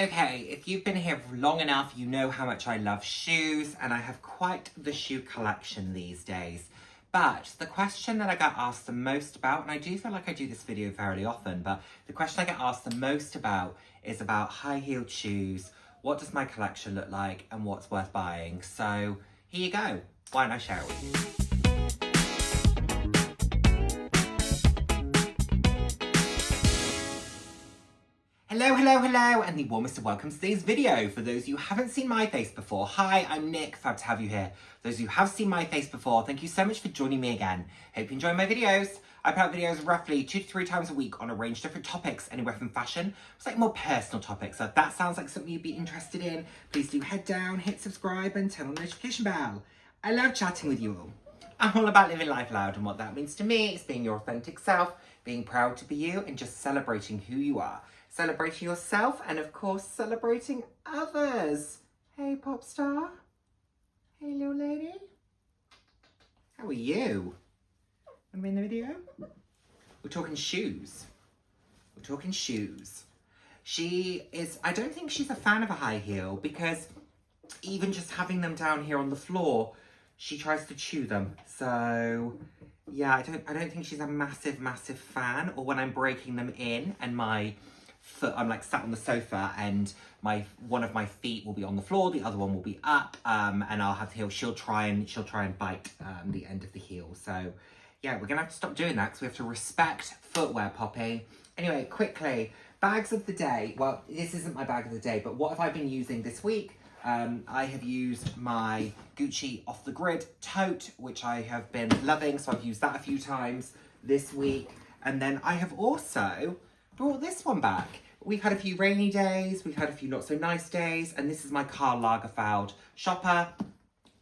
Okay, if you've been here long enough, you know how much I love shoes, and I have quite the shoe collection these days. But the question that I get asked the most about, and I do feel like I do this video fairly often, but the question I get asked the most about is about high-heeled shoes. What does my collection look like and what's worth buying? So here you go. Why don't I share it with you? Hello, and the warmest of welcomes to today's video. For those of you who haven't seen my face before, hi, I'm Nick, fab to have you here. Those of you who have seen my face before, thank you so much for joining me again. Hope you enjoy my videos. I put out videos roughly 2 to 3 times a week on a range of different topics, anywhere from fashion, it's like more personal topics. So if that sounds like something you'd be interested in, please do head down, hit subscribe and turn on the notification bell. I love chatting with you all. I'm all about living life loud, and what that means to me is being your authentic self, being proud to be you, and just celebrating who you are. Celebrating yourself and, of course, celebrating others. Hey, pop star. Hey, little lady. How are you? Want to be in the video? We're talking shoes. We're talking shoes. She is, I don't think she's a fan of a high heel, because even just having them down here on the floor, she tries to chew them. So yeah, I don't think she's a massive fan. Or when I'm breaking them in and my foot, I'm like sat on the sofa and one of my feet will be on the floor, the other one will be up, and I'll have the heel. She'll try and bite the end of the heel. So yeah, we're gonna have to stop doing that because we have to respect footwear, Poppy. Anyway, quickly, bags of the day. Well, this isn't my bag of the day, but what have I been using this week? I have used my Gucci Off the Grid tote, which I have been loving, so I've used that a few times this week. And then I have also brought this one back. We've had a few rainy days, we've had a few not so nice days, and this is my Karl Lagerfeld shopper.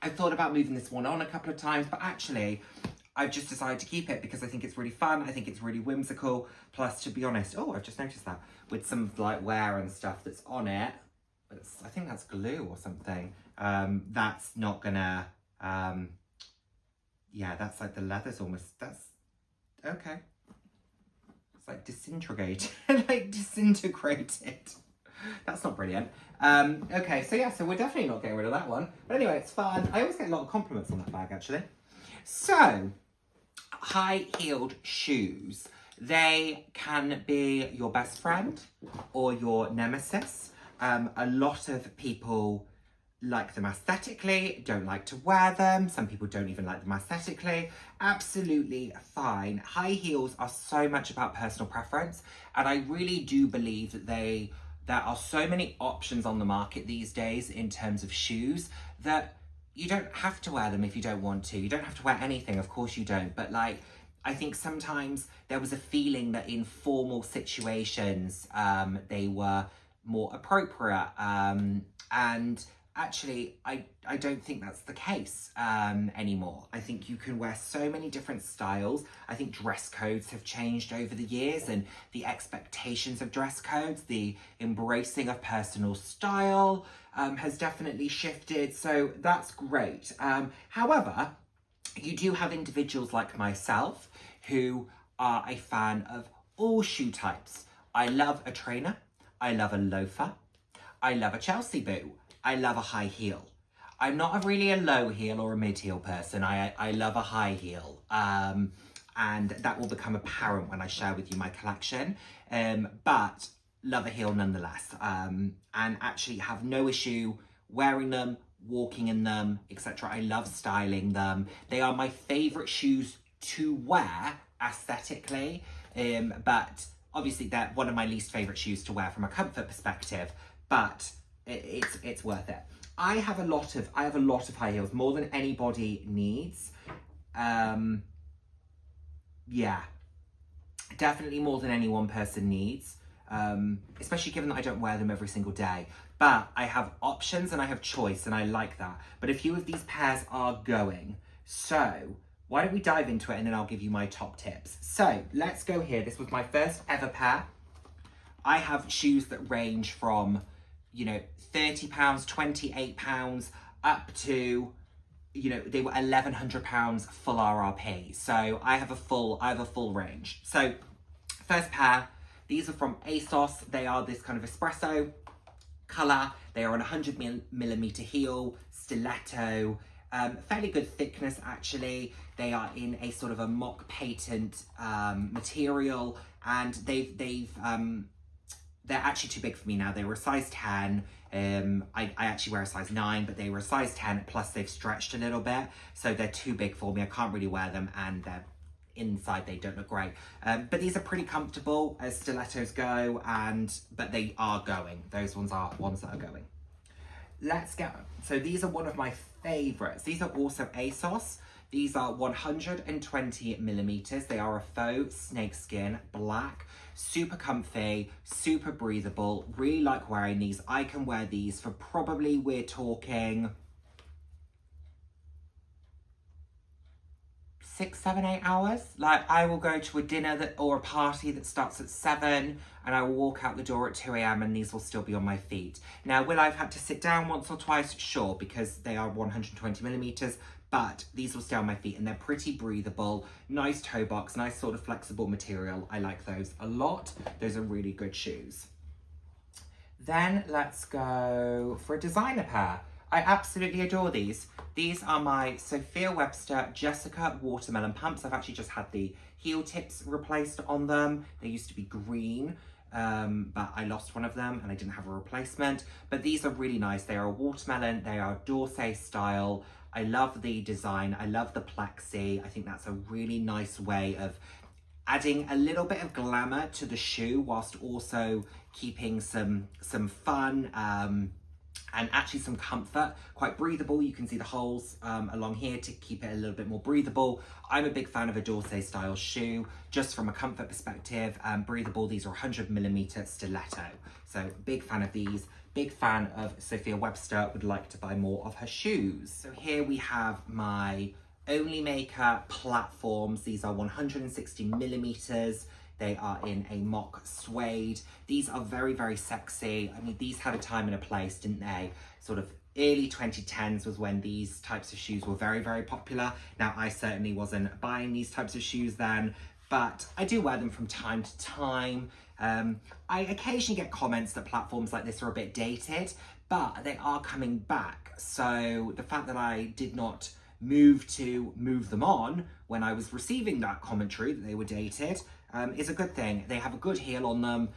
I've thought about moving this one on a couple of times, but actually I've just decided to keep it because I think it's really fun, I think it's really whimsical. Plus, to be honest, oh, I've just noticed that, with some like wear and stuff that's on it, I think that's glue or something. That's not gonna, yeah, that's like the leather's almost, that's, okay. It's like disintegrated, like disintegrated. That's not brilliant. Okay, so yeah, so we're definitely not getting rid of that one. But anyway, it's fun. I always get a lot of compliments on that bag, actually. So, high-heeled shoes. They can be your best friend or your nemesis. A lot of people like them aesthetically, don't like to wear them. Some people don't even like them aesthetically. Absolutely fine. High heels are so much about personal preference, and I really do believe that there are so many options on the market these days in terms of shoes that you don't have to wear them if you don't want to. You don't have to wear anything, of course you don't, but like, I think sometimes there was a feeling that in formal situations, they were more appropriate, and actually I don't think that's the case anymore. I think you can wear so many different styles. I think dress codes have changed over the years, and the expectations of dress codes, the embracing of personal style has definitely shifted, so that's great. However, you do have individuals like myself who are a fan of all shoe types. I love a trainer, I love a loafer, I love a Chelsea boot, I love a high heel. I'm not really a low heel or a mid heel person. I love a high heel. And that will become apparent when I share with you my collection. But love a heel nonetheless. And actually have no issue wearing them, walking in them, etc. I love styling them. They are my favourite shoes to wear aesthetically. But obviously they're one of my least favourite shoes to wear from a comfort perspective. But it's worth it. I have a lot of high heels, more than anybody needs. Yeah, definitely more than any one person needs. Especially given that I don't wear them every single day. But I have options and I have choice, and I like that. But a few of these pairs are going. So why don't we dive into it, and then I'll give you my top tips. So let's go here. This was my first ever pair. I have shoes that range from, you know, £30, £28, up to, you know, they were £1,100 full RRP. So I have a full range. So first pair, these are from ASOS. They are this kind of espresso colour. They are on 100mm heel, stiletto, fairly good thickness actually. They are in a sort of a mock patent material, and they're actually too big for me now. They were a size 10. I actually wear a size 9, but they were a size 10, plus they've stretched a little bit, so they're too big for me. I can't really wear them, and they're inside, they don't look great. But these are pretty comfortable as stilettos go, but they are going. Those ones are ones that are going. Let's go. So these are one of my favorites. These are also ASOS. These are 120mm. They are a faux snakeskin, black, super comfy, super breathable. Really like wearing these. I can wear these for probably, we're talking 6, 7, 8 hours. Like, I will go to a dinner or a party that starts at 7, and I will walk out the door at 2 a.m. and these will still be on my feet. Now, will I have had to sit down once or twice? Sure, because they are 120mm, but these will stay on my feet, and they're pretty breathable. Nice toe box, nice sort of flexible material. I like those a lot. Those are really good shoes. Then let's go for a designer pair. I absolutely adore these. These are my Sophia Webster Jessica watermelon pumps. I've actually just had the heel tips replaced on them. They used to be green, but I lost one of them and I didn't have a replacement. But these are really nice. They are a watermelon, they are Dorsey style. I love the design, I love the plexi. I think that's a really nice way of adding a little bit of glamour to the shoe whilst also keeping some fun, and actually some comfort. Quite breathable. You can see the holes along here to keep it a little bit more breathable. I'm a big fan of a Dorsey style shoe, just from a comfort perspective. Breathable. These are 100mm stiletto. So big fan of these. Big fan of Sophia Webster. Would like to buy more of her shoes. So here we have my Onlymaker platforms. These are 160mm. They are in a mock suede. These are very, very sexy. I mean, these had a time and a place, didn't they? Sort of early 2010s was when these types of shoes were very, very popular. Now, I certainly wasn't buying these types of shoes then, but I do wear them from time to time. I occasionally get comments that platforms like this are a bit dated, but they are coming back. So the fact that I did not move them on when I was receiving that commentary that they were dated, is a good thing. They have a good heel on them,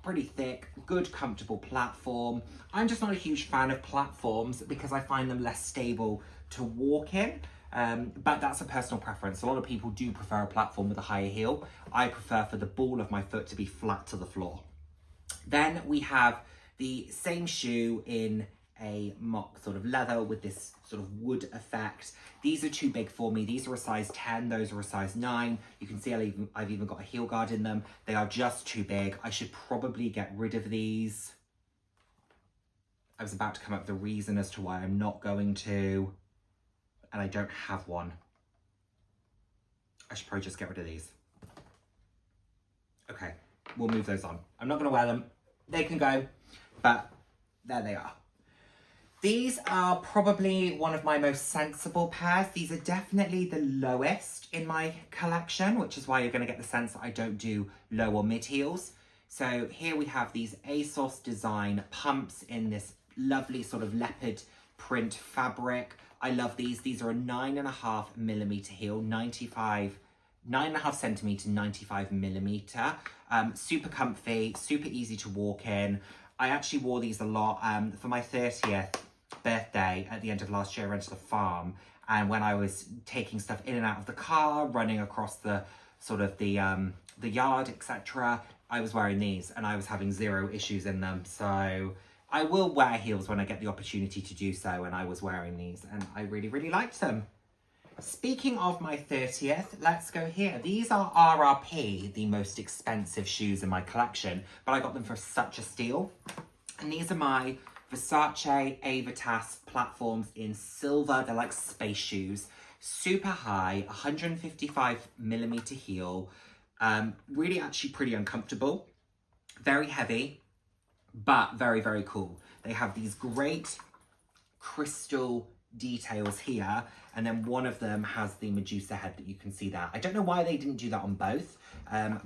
pretty thick, good comfortable platform. I'm just not a huge fan of platforms because I find them less stable to walk in, but that's a personal preference. A lot of people do prefer a platform with a higher heel. I prefer for the ball of my foot to be flat to the floor. Then we have the same shoe in a mock sort of leather with this sort of wood effect. These are too big for me. These are a size 10, those are a size 9. You can see I've even got a heel guard in them. They are just too big. I should probably get rid of these. I was about to come up with a reason as to why I'm not going to, and I don't have one. I should probably just get rid of these. Okay, we'll move those on. I'm not gonna wear them. They can go, but there they are. These are probably one of my most sensible pairs. These are definitely the lowest in my collection, which is why you're going to get the sense that I don't do low or mid heels. So here we have these ASOS design pumps in this lovely sort of leopard print fabric. I love these. These are a 9.5mm heel, 9.5 centimeter, 95mm. Super comfy, super easy to walk in. I actually wore these a lot for my 30th birthday at the end of last year. I rented a farm, and when I was taking stuff in and out of the car, running across the sort of the yard, etc., I was wearing these and I was having zero issues in them. So I will wear heels when I get the opportunity to do so, and I was wearing these and I really, really liked them. Speaking of my 30th, let's go here. These are RRP, the most expensive shoes in my collection, but I got them for such a steal. And these are my Versace Avitas platforms in silver. They're like space shoes. Super high, 155mm heel. Really actually pretty uncomfortable. Very heavy, but very, very cool. They have these great crystal details here, and then one of them has the Medusa head that you can see there. I don't know why they didn't do that on both,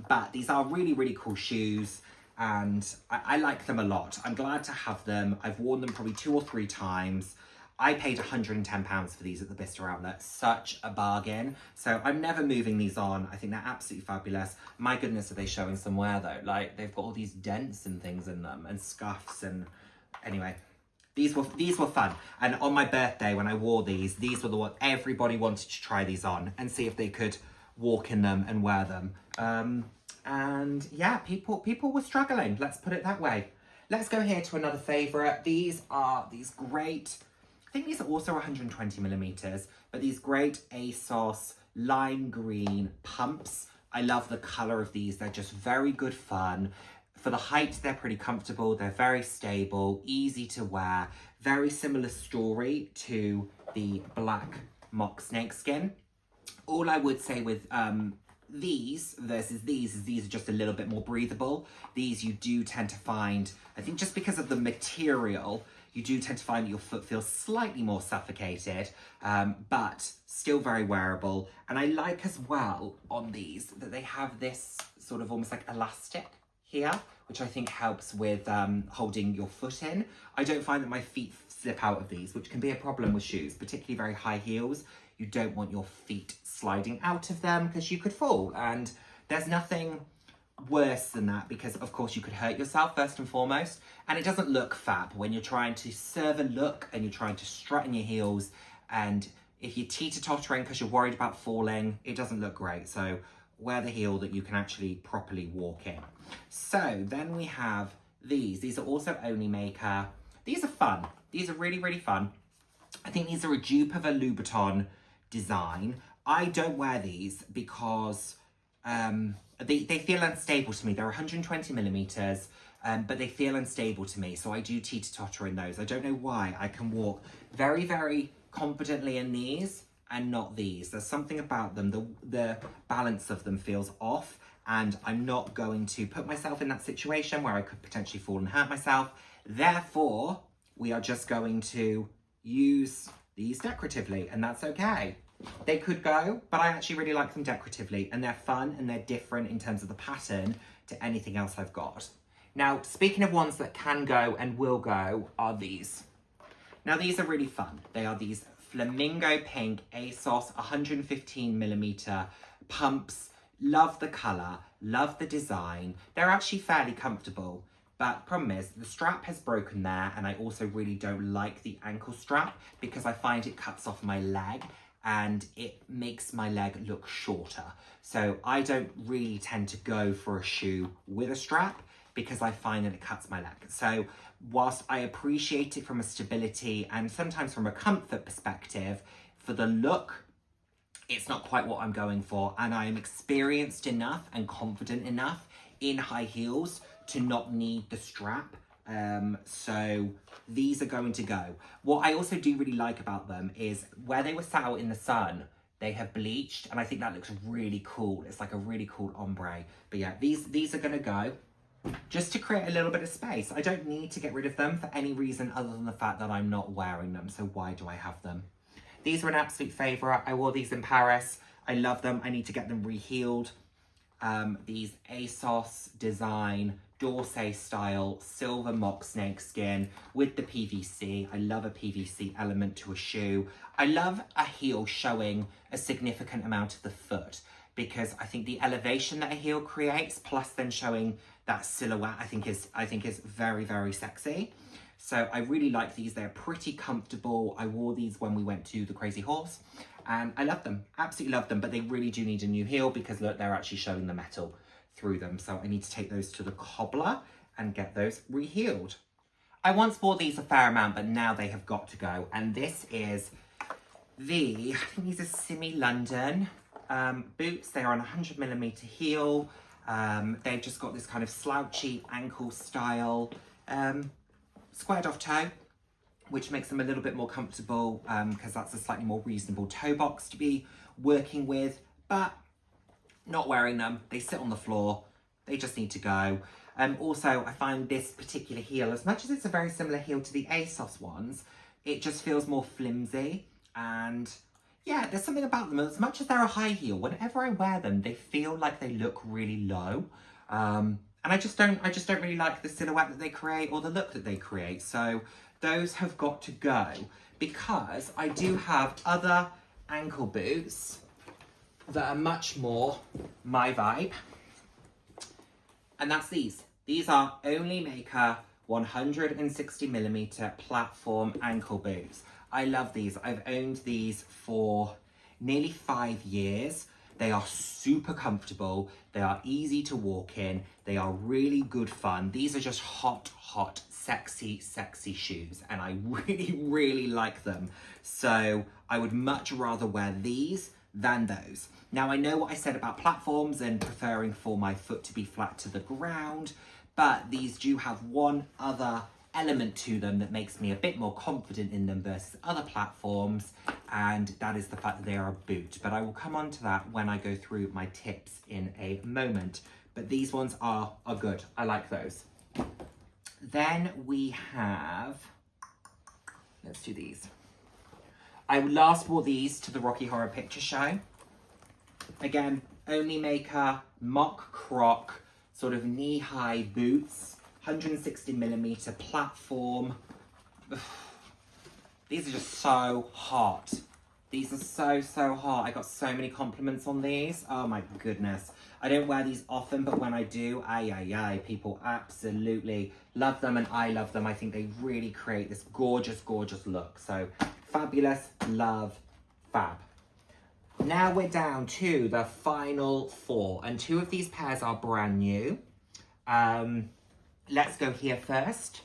but these are really, really cool shoes. and I like them a lot. I'm glad to have them. I've worn them probably 2 or 3 times. I paid £110 for these at the Bicester outlet. Such a bargain. So I'm never moving these on. I think they're absolutely fabulous. My goodness, are they showing some wear though? Like, they've got all these dents and things in them and scuffs and anyway. These were fun. And on my birthday, when I wore these were the ones everybody wanted to try these on and see if they could walk in them and wear them. And yeah, people were struggling. Let's put it that way. Let's go here to another favourite. These are these great, I think these are also 120 millimeters, but these great ASOS lime green pumps. I love the colour of these. They're just very good fun. For the height, they're pretty comfortable. They're very stable, easy to wear. Very similar story to the black mock snakeskin. All I would say with these versus these is these are just a little bit more breathable. These you do tend to find, I think just because of the material, you do tend to find that your foot feels slightly more suffocated, but still very wearable. And I like as well on these that they have this sort of almost like elastic here, which I think helps with holding your foot in. I don't find that my feet slip out of these, which can be a problem with shoes, particularly very high heels. You don't want your feet sliding out of them because you could fall. And there's nothing worse than that because, of course, you could hurt yourself first and foremost. And it doesn't look fab when you're trying to serve a look and you're trying to strut in your heels. And if you're teeter-tottering because you're worried about falling, it doesn't look great. So wear the heel that you can actually properly walk in. So then we have these. These are also Onlymaker. These are fun. These are really, really fun. I think these are a dupe of a Louboutin design. I don't wear these because they feel unstable to me. They're 120 millimeters, but they feel unstable to me. So I do teeter-totter in those. I don't know why. I can walk very, very confidently in these and not these. There's something about them. The balance of them feels off, and I'm not going to put myself in that situation where I could potentially fall and hurt myself. Therefore, we are just going to use these decoratively, and that's okay. They could go, but I actually really like them decoratively, and they're fun and they're different in terms of the pattern to anything else I've got. Now, speaking of ones that can go and will go, are these. Now, these are really fun. They are these flamingo pink ASOS 115 millimeter pumps. Love the colour, love the design. They're actually fairly comfortable. But the problem is the strap has broken there, and I also really don't like the ankle strap because I find it cuts off my leg and it makes my leg look shorter. So I don't really tend to go for a shoe with a strap because I find that it cuts my leg. So whilst I appreciate it from a stability and sometimes from a comfort perspective, for the look, it's not quite what I'm going for. And I am experienced enough and confident enough in high heels to not need the strap. So these are going to go. What I also do really like about them is where they were sat out in the sun, they have bleached, and I think that looks really cool. It's like a really cool ombre. But yeah, these are gonna go just to create a little bit of space. I don't need to get rid of them for any reason other than the fact that I'm not wearing them, so why do I have them? These were an absolute favourite. I wore these in Paris. I love them. I need to get them reheeled. These ASOS design, Dorsey style, silver mock snakeskin with the PVC. I love a PVC element to a shoe. I love a heel showing a significant amount of the foot because I think the elevation that a heel creates, plus then showing that silhouette, I think is very, very sexy. So I really like these. They're pretty comfortable. I wore these when we went to the Crazy Horse and I love them, absolutely love them, but they really do need a new heel because look, they're actually showing the metal through them. So I need to take those to the cobbler and get those rehealed. I once wore these a fair amount, but now they have got to go. And this is I think these are Aspinal London boots. They are on a 100mm heel. They've just got this kind of slouchy ankle style, squared off toe, which makes them a little bit more comfortable because that's a slightly more reasonable toe box to be working with, but not wearing them. They sit on the floor. They just need to go. Also, I find this particular heel, as much as it's a very similar heel to the ASOS ones, it just feels more flimsy. And yeah, there's something about them. As much as they're a high heel, whenever I wear them, they feel like they look really low. And I just don't really like the silhouette that they create or the look that they create. So those have got to go, because I do have other ankle boots that are much more my vibe. And that's these. These are Onlymaker 160mm platform ankle boots. I love these. I've owned these for nearly 5 years. They are super comfortable. They are easy to walk in. They are really good fun. These are just hot, sexy shoes. And I really, really like them. So I would much rather wear these than those. Now, I know what I said about platforms and preferring for my foot to be flat to the ground, but these do have one other element to them that makes me a bit more confident in them versus other platforms, and that is the fact that they are a boot. But I will come on to that when I go through my tips in a moment. But these ones are good. I like those. Then we have, let's do these. I last wore these to the Rocky Horror Picture Show. Again, Onlymaker, mock croc, sort of knee-high boots, 160mm platform. Ugh. These are just so hot. These are so hot. I got so many compliments on these. Oh my goodness. I don't wear these often, but when I do, people absolutely love them, and I love them. I think they really create this gorgeous look. So fabulous, love, fab. Now we're down to the final 4, and 2 of these pairs are brand new. Let's go here first.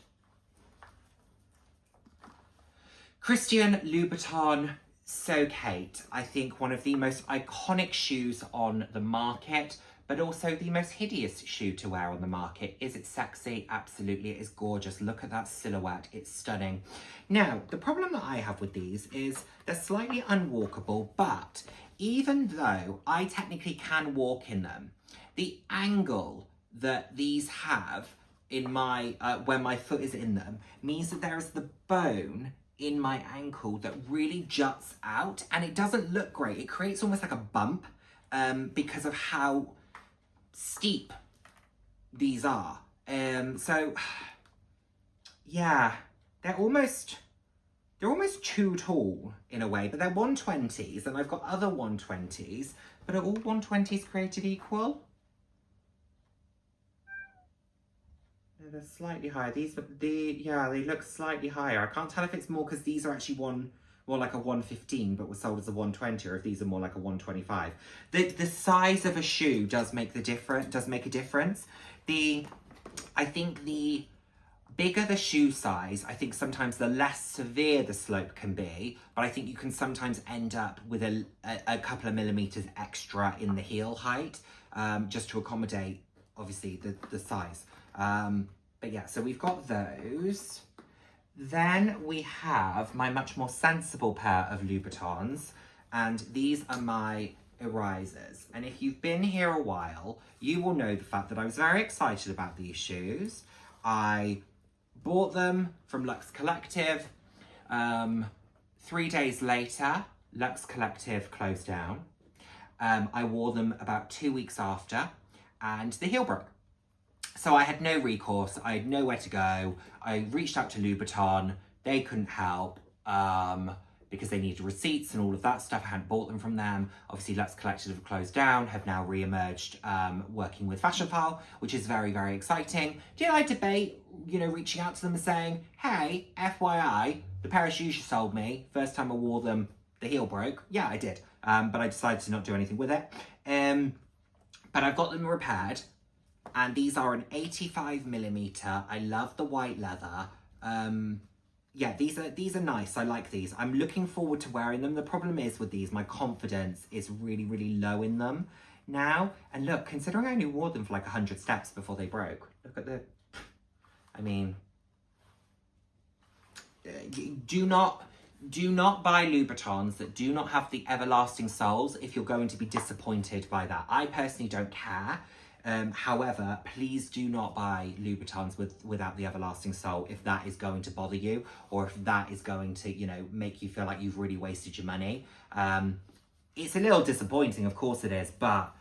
Christian Louboutin So Kate. I think one of the most iconic shoes on the market, but also the most hideous shoe to wear on the market. Is it sexy? Absolutely, it is gorgeous. Look at that silhouette, it's stunning. Now, the problem that I have with these is they're slightly unwalkable, but even though I technically can walk in them, the angle that these have in my, when my foot is in them, means that there is the bone in my ankle that really juts out, and it doesn't look great. It creates almost like a bump because of how steep these are. So yeah, they're almost too tall in a way, but they're 120s, and I've got other 120s, but are all 120s created equal? They're slightly higher. They look slightly higher. I can't tell if it's more because these are actually more like a 115, but were sold as a 120, or if these are more like a 125. The size of a shoe does make a difference. I think the bigger the shoe size, I think sometimes the less severe the slope can be, but I think you can sometimes end up with a couple of millimeters extra in the heel height, just to accommodate, obviously, the size. But yeah, so we've got those. Then we have my much more sensible pair of Louboutins, and these are my Erisers. And if you've been here a while, you will know the fact that I was very excited about these shoes. I bought them from Luxe Collective. 3 days later, Luxe Collective closed down. I wore them about 2 weeks after, and the heel broke. So I had no recourse. I had nowhere to go. I reached out to Louboutin. They couldn't help because they needed receipts and all of that stuff. I hadn't bought them from them. Obviously, Luxe Collective have closed down, have now re-emerged working with Fashionphile, which is very, very exciting. Did I debate, reaching out to them and saying, hey, FYI, the pair of shoes you sold me, first time I wore them, the heel broke? Yeah, I did. But I decided to not do anything with it. But I've got them repaired. And these are an 85mm. I love the white leather. Yeah, these are nice. I like these. I'm looking forward to wearing them. The problem is with these, my confidence is really, really low in them now. And look, considering I only wore them for like 100 steps before they broke. Look at I mean, do not buy Louboutins that do not have the everlasting soles if you're going to be disappointed by that. I personally don't care. However, please do not buy Louboutins without the everlasting sole if that is going to bother you, or if that is going to, make you feel like you've really wasted your money. It's a little disappointing, of course it is, but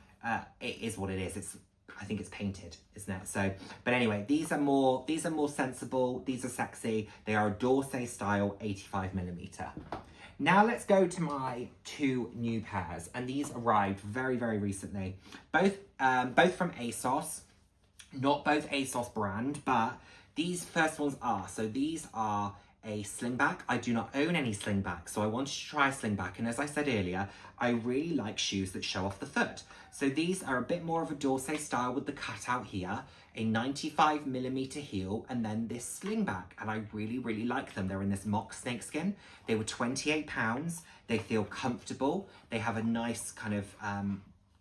it is what it is. It's I think it's painted, isn't it? So, but anyway, these are more sensible. These are sexy. They are a D'Orsay style 85mm. Now let's go to my 2 new pairs, and these arrived very, very recently. Both from ASOS, not both ASOS brand, but these first ones are. So these are a slingback. I do not own any slingback, so I wanted to try a slingback. And as I said earlier, I really like shoes that show off the foot. So these are a bit more of a D'Orsay style with the cutout here, a 95mm heel, and then this slingback. And I really, really like them. They're in this mock snakeskin. They were £28. They feel comfortable. They have a nice kind of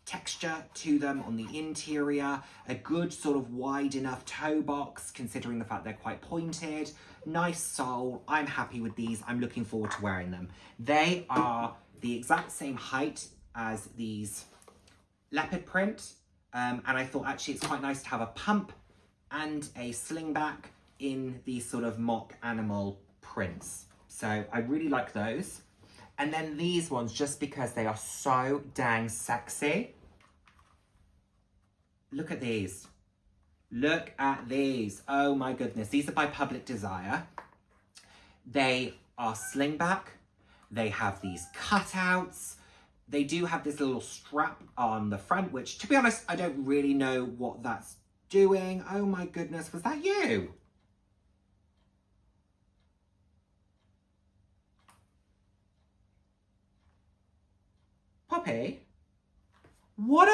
texture to them on the interior, a good sort of wide enough toe box considering the fact they're quite pointed, nice sole. I'm happy with these. I'm looking forward to wearing them. They are the exact same height as these leopard print, and I thought actually it's quite nice to have a pump and a slingback in these sort of mock animal prints. So I really like those. And then these ones, just because they are so dang sexy. Look at these. Look at these. Oh my goodness. These are by Public Desire. They are slingback. They have these cutouts. They do have this little strap on the front, which, to be honest, I don't really know what that's doing. Oh my goodness, was that you? Poppy? What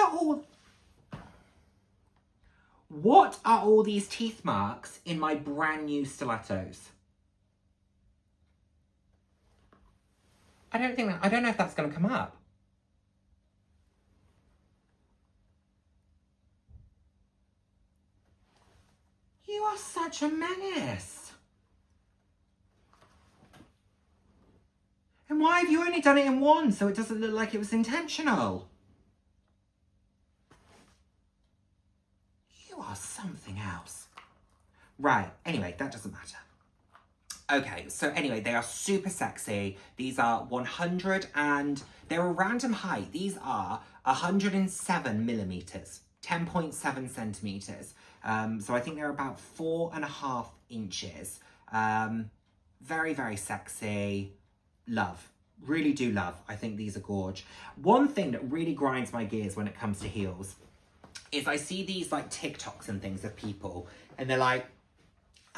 are all these teeth marks in my brand new stilettos? I don't know if that's going to come up. You are such a menace. And why have you only done it in one so it doesn't look like it was intentional? You are something else. Right, anyway, that doesn't matter. Okay, so anyway, they are super sexy. These are 100 and they're a random height. These are 107mm, 10.7 centimeters. So I think they're about 4.5 inches. Very, very sexy. Love. Really do love. I think these are gorge. One thing that really grinds my gears when it comes to heels is I see these like TikToks and things of people and they're like,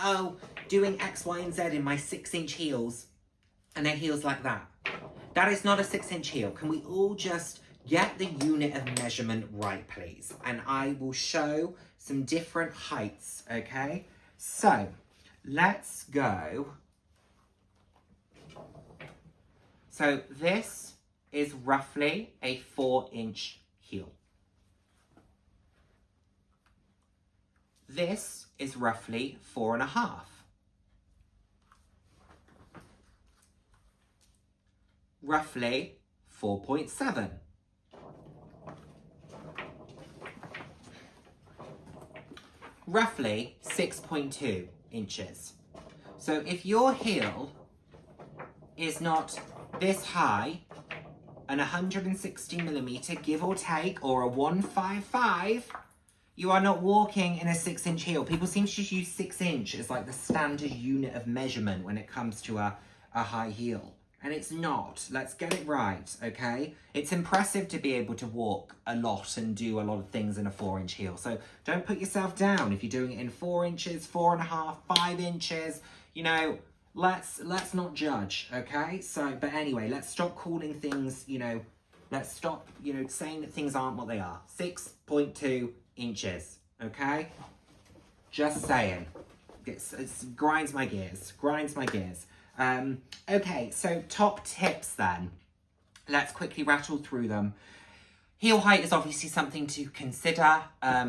oh, doing X, Y, and Z in my 6-inch heels, and they're heels like that. That is not a 6-inch heel. Can we all just get the unit of measurement right, please? And I will show some different heights, okay? So, let's go. So this is roughly a 4-inch heel. This is roughly 4.5. Roughly 4.7. Roughly 6.2 inches. So if your heel is not this high, an 160mm, give or take, or a 155, you are not walking in a 6-inch heel. People seem to just use 6-inch as like the standard unit of measurement when it comes to a high heel. And it's not. Let's get it right, okay? It's impressive to be able to walk a lot and do a lot of things in a 4-inch heel. So don't put yourself down if you're doing it in 4 inches, 4.5, 5 inches. You know, let's not judge, okay? So, but anyway, let's stop calling things, you know, let's stop, you know, saying that things aren't what they are. 6.2 inches, okay? Just saying. It grinds my gears, okay, so top tips then. Let's quickly rattle through them. Heel height is obviously something to consider.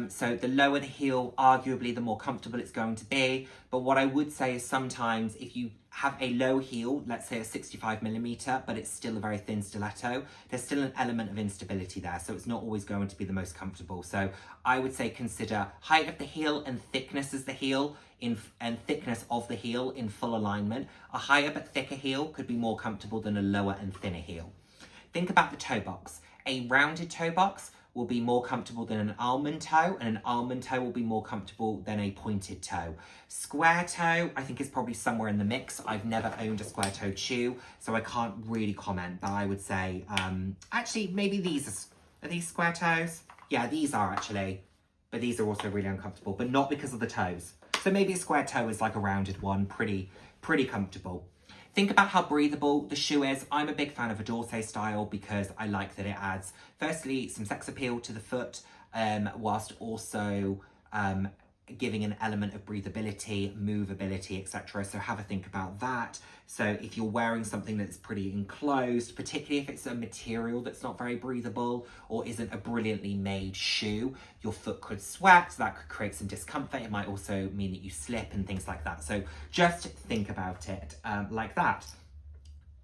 So the lower the heel, arguably the more comfortable it's going to be. But what I would say is sometimes if you have a low heel, let's say a 65mm, but it's still a very thin stiletto, there's still an element of instability there. So it's not always going to be the most comfortable. So I would say consider height of the heel and thickness as the heel and thickness of the heel in full alignment. A higher but thicker heel could be more comfortable than a lower and thinner heel. Think about the toe box. A rounded toe box will be more comfortable than an almond toe, and an almond toe will be more comfortable than a pointed toe. Square toe, I think, is probably somewhere in the mix. I've never owned a square toe shoe, so I can't really comment, but I would say, actually, maybe are these square toes? Yeah, these are actually, but these are also really uncomfortable, but not because of the toes. So maybe a square toe is like a rounded one, pretty comfortable. Think about how breathable the shoe is. I'm a big fan of a Dorsey style because I like that it adds, firstly, some sex appeal to the foot, whilst also giving an element of breathability, movability, etc. So have a think about that. So if you're wearing something that's pretty enclosed, particularly if it's a material that's not very breathable or isn't a brilliantly made shoe, your foot could sweat, that could create some discomfort. It might also mean that you slip and things like that. So just think about it like that.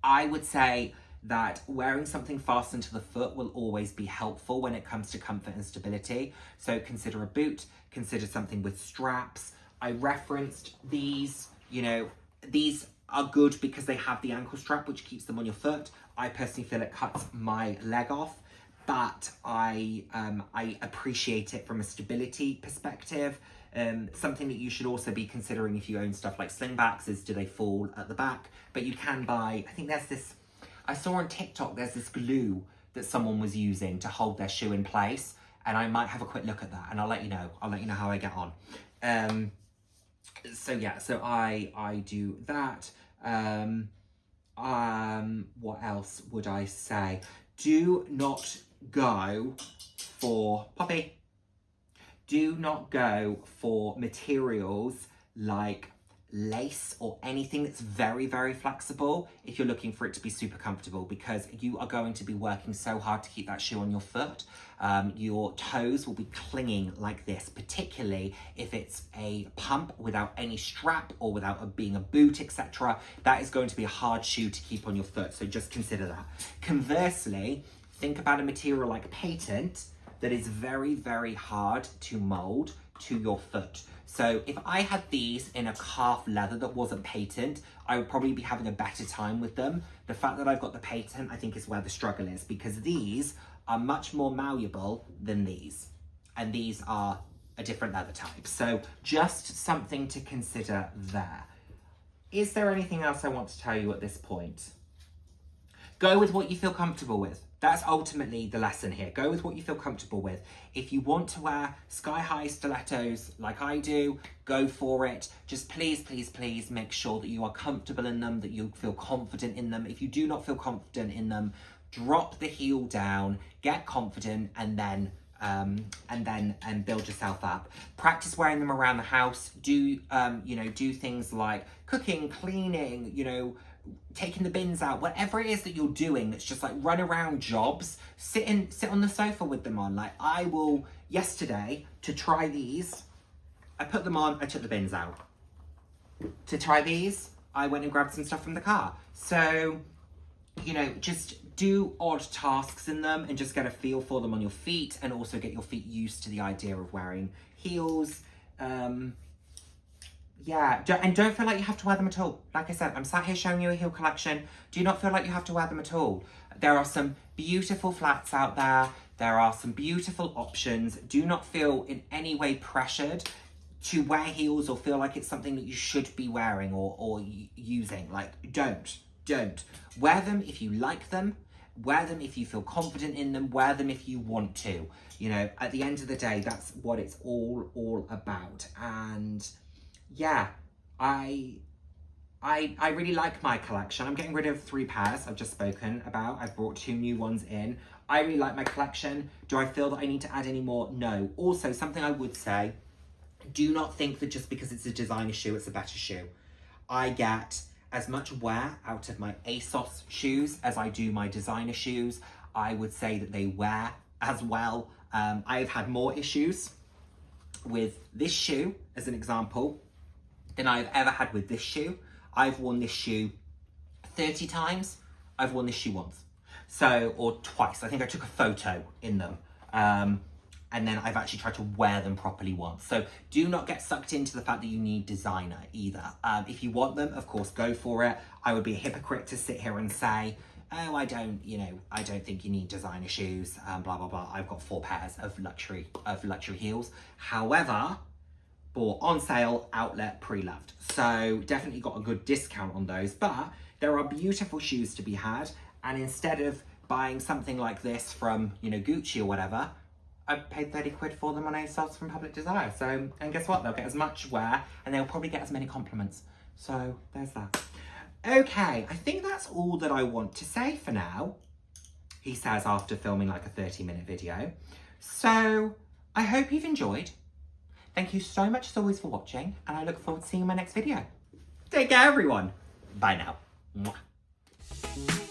I would say that wearing something fastened to the foot will always be helpful when it comes to comfort and stability. So consider a boot, consider something with straps. I referenced these, you know, these are good because they have the ankle strap, which keeps them on your foot. I personally feel it cuts my leg off, but I appreciate it from a stability perspective. Something that you should also be considering if you own stuff like slingbacks is, do they fall at the back? But you can buy, I think there's this, I saw on TikTok, there's this glue that someone was using to hold their shoe in place, and I might have a quick look at that and I'll let you know. I'll let you know how I get on. So yeah, so I do that. What else would I say? Do not go for, Poppy, do not go for materials like lace or anything that's very, very flexible if you're looking for it to be super comfortable, because you are going to be working so hard to keep that shoe on your foot. Your toes will be clinging like this, particularly if it's a pump without any strap or without being a boot, etc. That is going to be a hard shoe to keep on your foot, so just consider that. Conversely, think about a material like patent that is very, very hard to mold to your foot. So if I had these in a calf leather that wasn't patent, I would probably be having a better time with them. The fact that I've got the patent, I think, is where the struggle is, because these are much more malleable than these. And these are a different leather type. So just something to consider there. Is there anything else I want to tell you at this point? Go with what you feel comfortable with. That's ultimately the lesson here. Go with what you feel comfortable with. If you want to wear sky-high stilettos like I do, go for it. Just please, please, please make sure that you are comfortable in them, that you feel confident in them. If you do not feel confident in them, drop the heel down, get confident, and then build yourself up. Practice wearing them around the house. Do do things like cooking, cleaning, taking the bins out, whatever it is that you're doing that's just like run around jobs, sit on the sofa with them on. Like yesterday, to try these, I put them on, I took the bins out. To try these, I went and grabbed some stuff from the car. So, just do odd tasks in them and just get a feel for them on your feet, and also get your feet used to the idea of wearing heels. Yeah, and don't feel like you have to wear them at all. Like I said, I'm sat here showing you a heel collection. Do not feel like you have to wear them at all. There are some beautiful flats out there. There are some beautiful options. Do not feel in any way pressured to wear heels or feel like it's something that you should be wearing or using. Like, don't. Wear them if you like them. Wear them if you feel confident in them. Wear them if you want to. At the end of the day, that's what it's all about. And yeah, I really like my collection. I'm getting rid of 3 pairs I've just spoken about. I've brought 2 new ones in. I really like my collection. Do I feel that I need to add any more? No. Also, something I would say, do not think that just because it's a designer shoe, it's a better shoe. I get as much wear out of my ASOS shoes as I do my designer shoes. I would say that they wear as well. I've had more issues with this shoe, as an example, than I've ever had with this shoe. I've worn this shoe 30 times. I've worn this shoe once. Or twice. I think I took a photo in them. And then I've actually tried to wear them properly once. So do not get sucked into the fact that you need designer either. If you want them, of course, go for it. I would be a hypocrite to sit here and say, oh, I don't think you need designer shoes, blah, blah, blah. I've got 4 pairs of luxury heels. However, bought on sale, outlet, pre-loved. So definitely got a good discount on those, but there are beautiful shoes to be had. And instead of buying something like this from, you know, Gucci or whatever, I paid 30 quid for them on ASOS from Public Desire. So, and guess what? They'll get as much wear and they'll probably get as many compliments. So there's that. Okay, I think that's all that I want to say for now, he says after filming like a 30-minute video. So I hope you've enjoyed. Thank you so much as always for watching, and I look forward to seeing you in my next video. Take care, everyone. Bye now. Mwah.